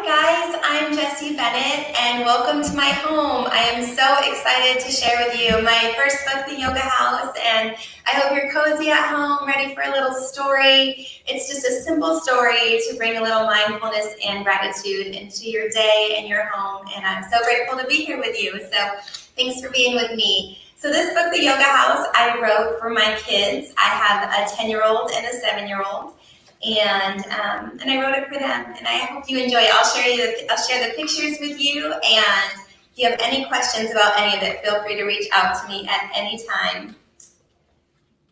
Hi guys, I'm Jesse Bennett and welcome to my home. I am so excited to share with you my first book, The Yoga House, and I hope you're cozy at home, ready for a little story. It's just a simple story to bring a little mindfulness and gratitude into your day and your home, and I'm so grateful to be here with you. So thanks for being with me. So this book, The Yoga House, I wrote for my kids. I have a 10-year-old and a 7-year-old. And I wrote it for them, and I hope you enjoy it. I'll share the pictures with you, and if you have any questions about any of it, feel free to reach out to me at any time.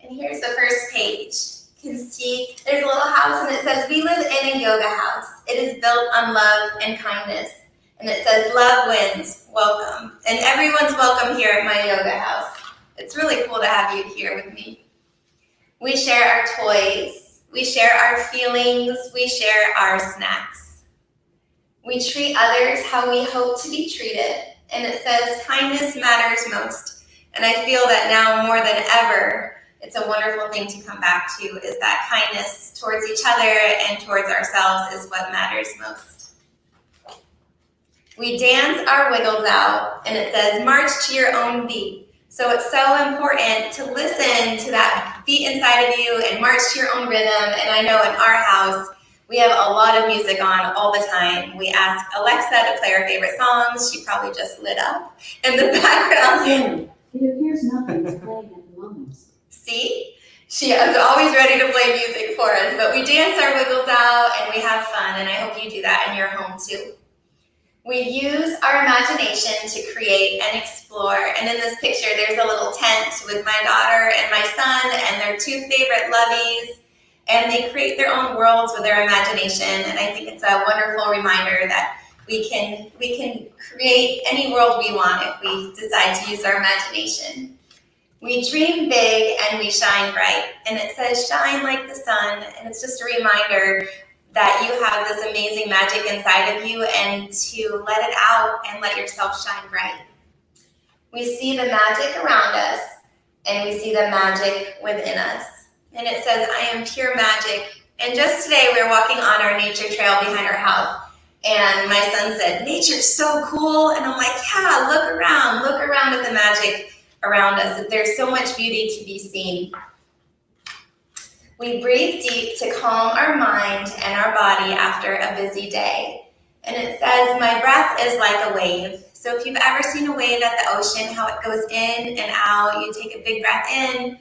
And here's the first page. You can see there's a little house, and it says, "We live in a yoga house. It is built on love and kindness." And it says, "Love wins, welcome." And everyone's welcome here at my yoga house. It's really cool to have you here with me. We share our toys. We share our feelings, we share our snacks. We treat others how we hope to be treated, and it says kindness matters most. And I feel that now more than ever, it's a wonderful thing to come back to, is that kindness towards each other and towards ourselves is what matters most. We dance our wiggles out, and it says march to your own beat. So it's so important to listen to that beat inside of you and march to your own rhythm. And I know in our house, we have a lot of music on all the time. We ask Alexa to play our favorite songs. She probably just lit up in the background. It appears nothing is playing at the moment. See? She is always ready to play music for us. But we dance our wiggles out and we have fun. And I hope you do that in your home too. We use our imagination to create and explore. And in this picture, there's a little tent with my daughter and my son and their two favorite lovies. And they create their own worlds with their imagination. And I think it's a wonderful reminder that we can create any world we want if we decide to use our imagination. We dream big and we shine bright. And it says shine like the sun. And it's just a reminder that you have this amazing magic inside of you and to let it out and let yourself shine bright. We see the magic around us and we see the magic within us. And it says, I am pure magic. And just today we were walking on our nature trail behind our house and my son said, nature's so cool. And I'm like, yeah, look around at the magic around us. There's so much beauty to be seen. We breathe deep to calm our mind and our body after a busy day. And it says, my breath is like a wave. So if you've ever seen a wave at the ocean, how it goes in and out, you take a big breath in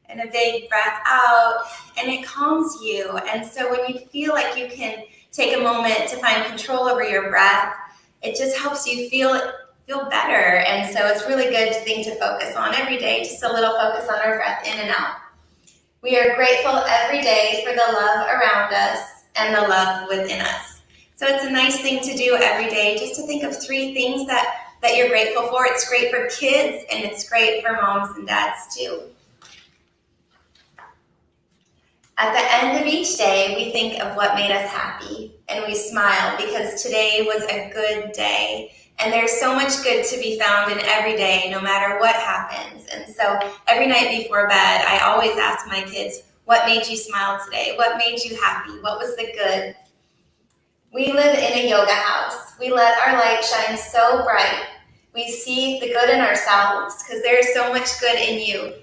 and a big breath out, and it calms you. And so when you feel like you can take a moment to find control over your breath, it just helps you feel better. And so it's really good thing to focus on every day, just a little focus on our breath in and out. We are grateful every day for the love around us and the love within us. So it's a nice thing to do every day, just to think of 3 things that you're grateful for. It's great for kids and it's great for moms and dads too. At the end of each day, we think of what made us happy and we smile because today was a good day. And there's so much good to be found in every day, no matter what happens. And so every night before bed, I always ask my kids, what made you smile today? What made you happy? What was the good? We live in a yoga house. We let our light shine so bright. We see the good in ourselves because there is so much good in you.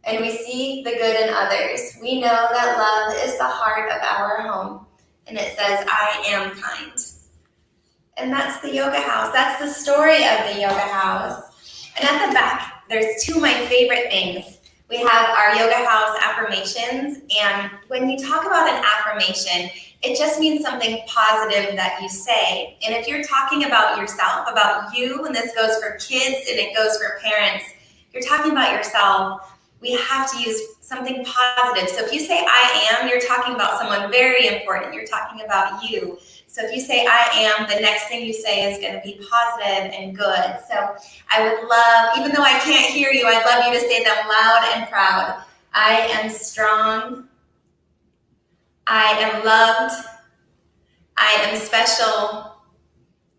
And we see the good in others. We know that love is the heart of our home. And it says, I am kind. And that's the yoga house. That's the story of the yoga house. And at the back, there's 2 of my favorite things. We have our yoga house affirmations. And when you talk about an affirmation, it just means something positive that you say. And if you're talking about yourself, about you, and this goes for kids and it goes for parents, you're talking about yourself, we have to use something positive. So if you say I am, you're talking about someone very important. You're talking about you. So if you say I am, the next thing you say is going to be positive and good. So I would love, even though I can't hear you, I'd love you to say them loud and proud. I am strong. I am loved. I am special.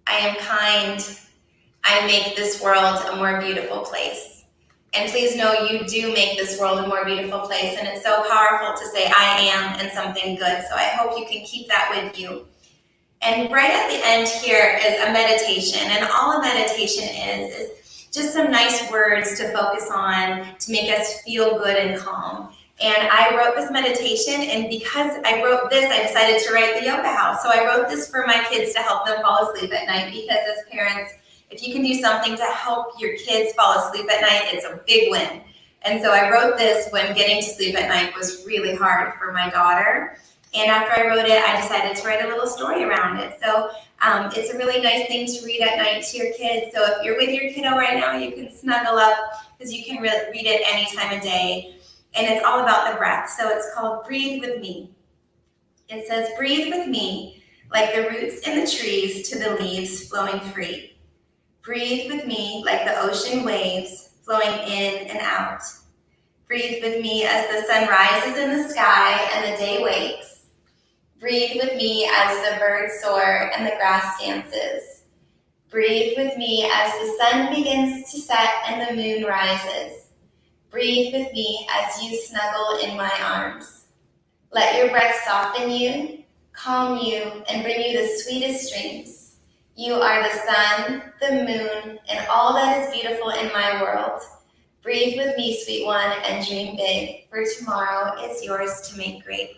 I am kind. I make this world a more beautiful place. And please know you do make this world a more beautiful place. And it's so powerful to say I am and something good. So I hope you can keep that with you. And right at the end here is a meditation, and all a meditation is just some nice words to focus on to make us feel good and calm. And I wrote this meditation, and because I wrote this, I decided to write the yoga house. So I wrote this for my kids to help them fall asleep at night, because as parents, if you can do something to help your kids fall asleep at night, it's a big win. And so I wrote this when getting to sleep at night was really hard for my daughter. And after I wrote it, I decided to write a little story around it. So it's a really nice thing to read at night to your kids. So if you're with your kiddo right now, you can snuggle up, because you can read it any time of day. And it's all about the breath. So it's called Breathe With Me. It says, breathe with me like the roots in the trees to the leaves flowing free. Breathe with me like the ocean waves flowing in and out. Breathe with me as the sun rises in the sky and the day wakes. Breathe with me as the birds soar and the grass dances. Breathe with me as the sun begins to set and the moon rises. Breathe with me as you snuggle in my arms. Let your breath soften you, calm you, and bring you the sweetest dreams. You are the sun, the moon, and all that is beautiful in my world. Breathe with me, sweet one, and dream big, for tomorrow is yours to make great.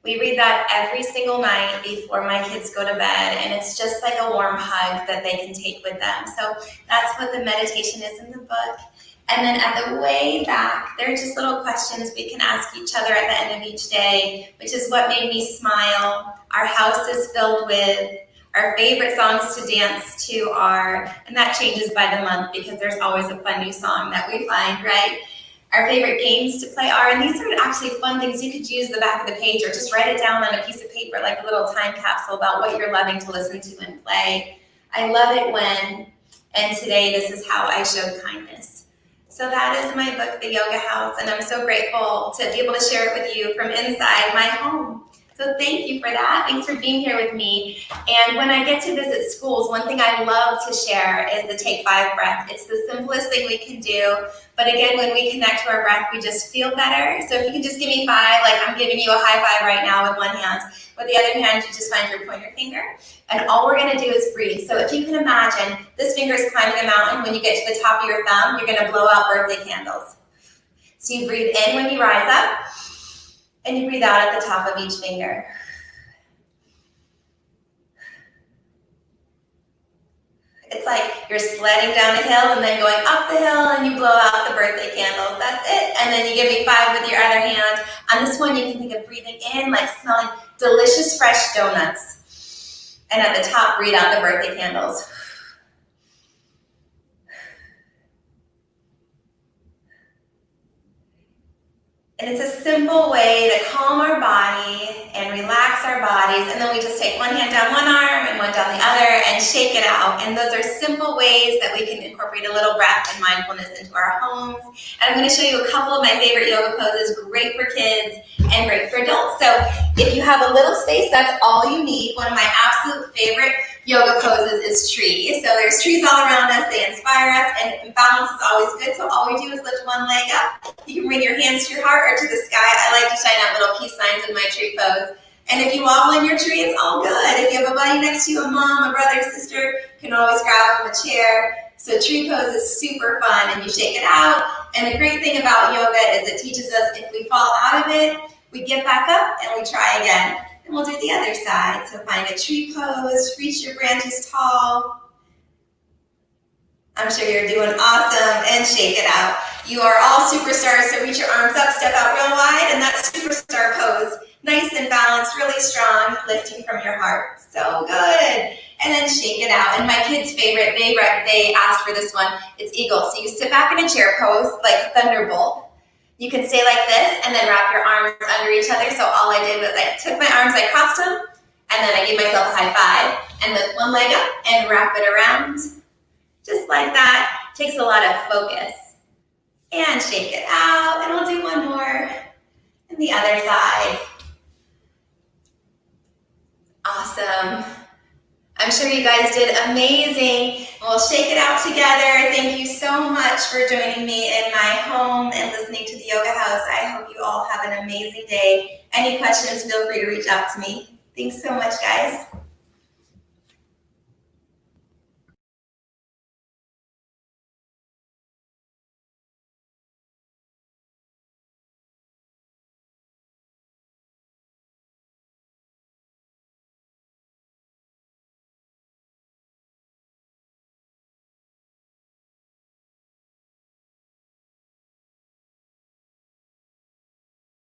We read that every single night before my kids go to bed, and it's just like a warm hug that they can take with them. So that's what the meditation is in the book. And then at the way back, there are just little questions we can ask each other at the end of each day, which is what made me smile. Our house is filled with. Our favorite songs to dance to are, and that changes by the month because there's always a fun new song that we find, right? Our favorite games to play are, and these are actually fun things. You could use the back of the page or just write it down on a piece of paper like a little time capsule about what you're loving to listen to and play. I love it when, and today this is how I showed kindness. So that is my book, The Yoga House, and I'm so grateful to be able to share it with you from inside my home. So thank you for that. Thanks for being here with me. And when I get to visit schools, one thing I love to share is the Take 5 breath. It's the simplest thing we can do. But again, when we connect to our breath, we just feel better. So if you can just give me 5, like I'm giving you a high five right now with one hand. With the other hand, you just find your pointer finger. And all we're going to do is breathe. So if you can imagine, this finger is climbing a mountain. When you get to the top of your thumb, you're going to blow out birthday candles. So you breathe in when you rise up, and you breathe out at the top of each finger. It's like you're sledding down a hill and then going up the hill and you blow out the birthday candles. That's it. And then you give me 5 with your other hand. On this one, you can think of breathing in like smelling delicious fresh donuts. And at the top, breathe out the birthday candles. And it's a simple way to calm our body and relax our bodies. And then we just take one hand down one arm and one down the other and shake it out. And those are simple ways that we can incorporate a little breath and mindfulness into our homes. And I'm going to show you a couple of my favorite yoga poses, great for kids and great for adults. So if you have a little space, that's all you need. One of my absolute favorite yoga poses is trees. So there's trees all around us. They inspire us, and balance is always good. So all we do is lift one leg up. You can bring your hands to your heart or to the sky. I like to shine out little peace signs in my tree pose. And if you wobble in your tree, it's all good. If you have a buddy next to you, a mom, a brother, a sister, you can always grab them a chair. So tree pose is super fun, and you shake it out. And the great thing about yoga is it teaches us if we fall out of it, we get back up and we try again. And we'll do the other side. So find a tree pose, reach your branches tall. I'm sure you're doing awesome, and shake it out. You are all superstars, so reach your arms up, step out real wide, and that's superstar pose. Nice and balanced, really strong, lifting from your heart. So good. And then shake it out. And my kids' favorite, they asked for this one, it's eagle. So you sit back in a chair pose, like thunderbolt. You can stay like this and then wrap your arms under each other. So all I did was I took my arms, I crossed them, and then I gave myself a high five, and lift one leg up and wrap it around. Just like that. Takes a lot of focus. And shake it out. And we'll do one more. And the other side. Awesome. I'm sure you guys did amazing. We'll shake it out together. Thank you so much for joining me in my home and listening to the Yoga House. I hope you all have an amazing day. Any questions, feel free to reach out to me. Thanks so much, guys.